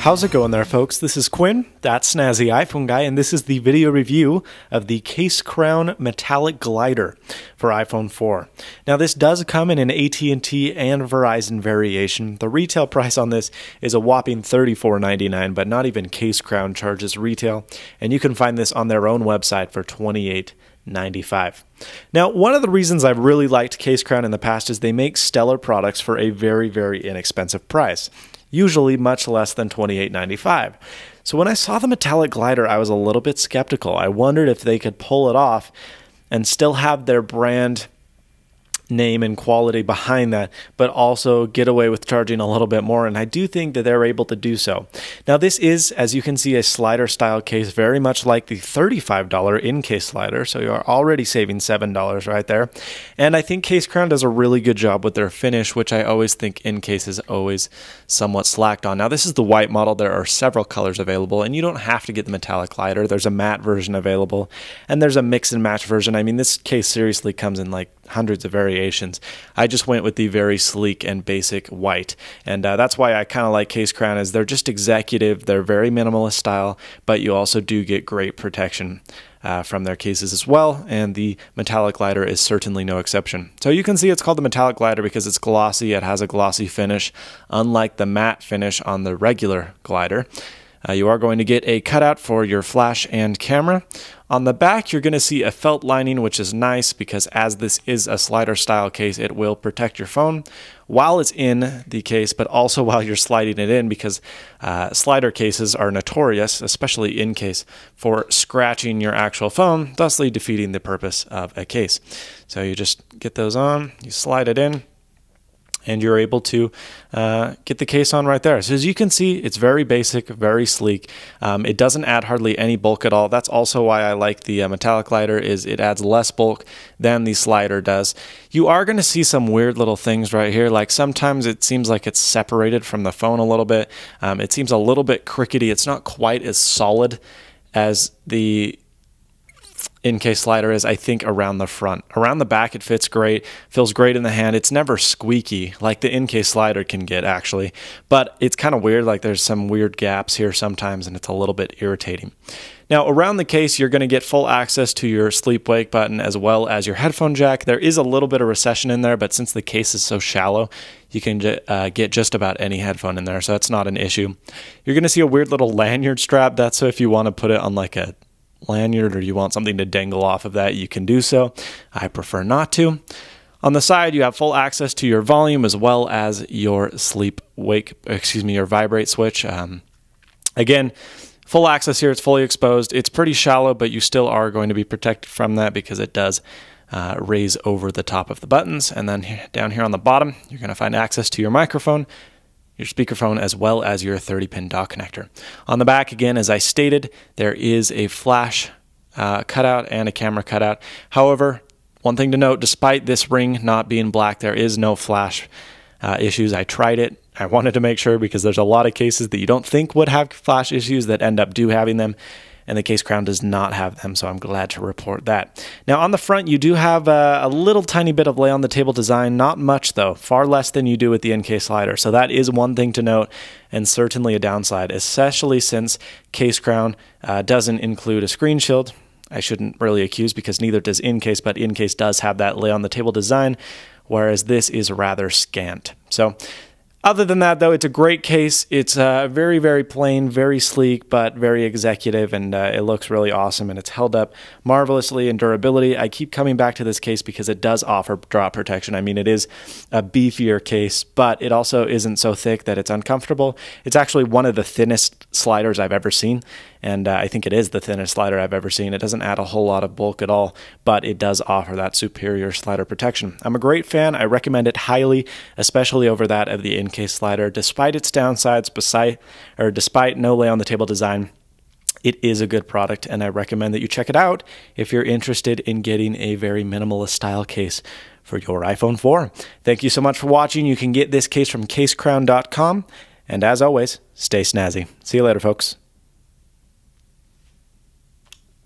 How's it going there, folks? This is Quinn, that's Snazzy iPhone guy, and this is the video review of the CaseCrown Metallic Glider for iPhone 4. Now, this does come in an AT&T and Verizon variation. The retail price on this is a whopping $34.99, but not even CaseCrown charges retail, and you can find this on their own website for $28.95. Now, one of the reasons I've really liked CaseCrown in the past is they make stellar products for a very, very inexpensive price, usually much less than $28.95. So when I saw the Metallic Glider, I was a little bit skeptical. I wondered if they could pull it off and still have their brand name and quality behind that, but also get away with charging a little bit more, and I do think that they're able to do so. Now, this is, as you can see, a slider style case, very much like the $35 in-case slider, so you're already saving $7 right there. And I think CaseCrown does a really good job with their finish, which I always think in-case is always somewhat slacked on. Now, this is the white model. There are several colors available, and you don't have to get the Metallic Glider. There's a matte version available, and there's a mix and match version. I mean, this case seriously comes in like hundreds of variations. I just went with the very sleek and basic white, and that's why I kind of like CaseCrown, is they're just executive, they're very minimalist style, but you also do get great protection from their cases as well, and the Metallic Glider is certainly no exception. So you can see it's called the Metallic Glider because it's glossy, it has a glossy finish, unlike the matte finish on the regular glider. You are going to get a cutout for your flash and camera. On the back, you're going to see a felt lining, which is nice because as this is a slider style case, it will protect your phone while it's in the case, but also while you're sliding it in, because slider cases are notorious, especially in case, for scratching your actual phone, thusly defeating the purpose of a case. So you just get those on, you slide it in, and you're able to get the case on right there. So as you can see, it's very basic, very sleek. It doesn't add hardly any bulk at all. That's also why I like the Metallic Glider, is it adds less bulk than the slider does. You are going to see some weird little things right here. Like sometimes it seems like it's separated from the phone a little bit. It seems a little bit crickety. It's not quite as solid as the in-case slider is, I think, around the front. Around the back, it fits great, feels great in the hand. It's never squeaky like the in-case slider can get, actually, but it's kind of weird. Like there's some weird gaps here sometimes, and it's a little bit irritating. Now, around the case, you're going to get full access to your sleep-wake button as well as your headphone jack. There is a little bit of recession in there, but since the case is so shallow, you can get just about any headphone in there, so that's not an issue. You're going to see a weird little lanyard strap. That's so if you want to put it on like a lanyard or you want something to dangle off of that, you can do so. I prefer not to. On the side, you have full access to your volume as well as your your vibrate switch. Again, full access here. It's fully exposed. It's pretty shallow, but you still are going to be protected from that because it does raise over the top of the buttons. And then down here on the bottom, you're going to find access to your microphone, your speakerphone, as well as your 30-pin dock connector. On the back, again, as I stated, there is a flash cutout and a camera cutout. However, one thing to note, despite this ring not being black, there is no flash issues. I tried it. I wanted to make sure because there's a lot of cases that you don't think would have flash issues that end up having them, and the CaseCrown does not have them, so I'm glad to report that. Now, on the front, you do have a little tiny bit of lay-on-the-table design, not much, though, far less than you do with the in-case slider, so that is one thing to note, and certainly a downside, especially since CaseCrown doesn't include a screen shield. I shouldn't really accuse because neither does in-case, but in-case does have that lay-on-the-table design, whereas this is rather scant. So, other than that, though, it's a great case. It's very, very plain, very sleek, but very executive, and it looks really awesome, and it's held up marvelously in durability. I keep coming back to this case because it does offer drop protection. I mean, it is a beefier case, but it also isn't so thick that it's uncomfortable. It's actually one of the thinnest sliders I've ever seen, and I think it is the thinnest slider I've ever seen. It doesn't add a whole lot of bulk at all, but it does offer that superior slider protection. I'm a great fan. I recommend it highly, especially over that of the in-case slider. Despite its downsides, despite no lay-on-the-table design, it is a good product, and I recommend that you check it out if you're interested in getting a very minimalist style case for your iPhone 4. Thank you so much for watching. You can get this case from CaseCrown.com, and as always, stay snazzy. See you later, folks.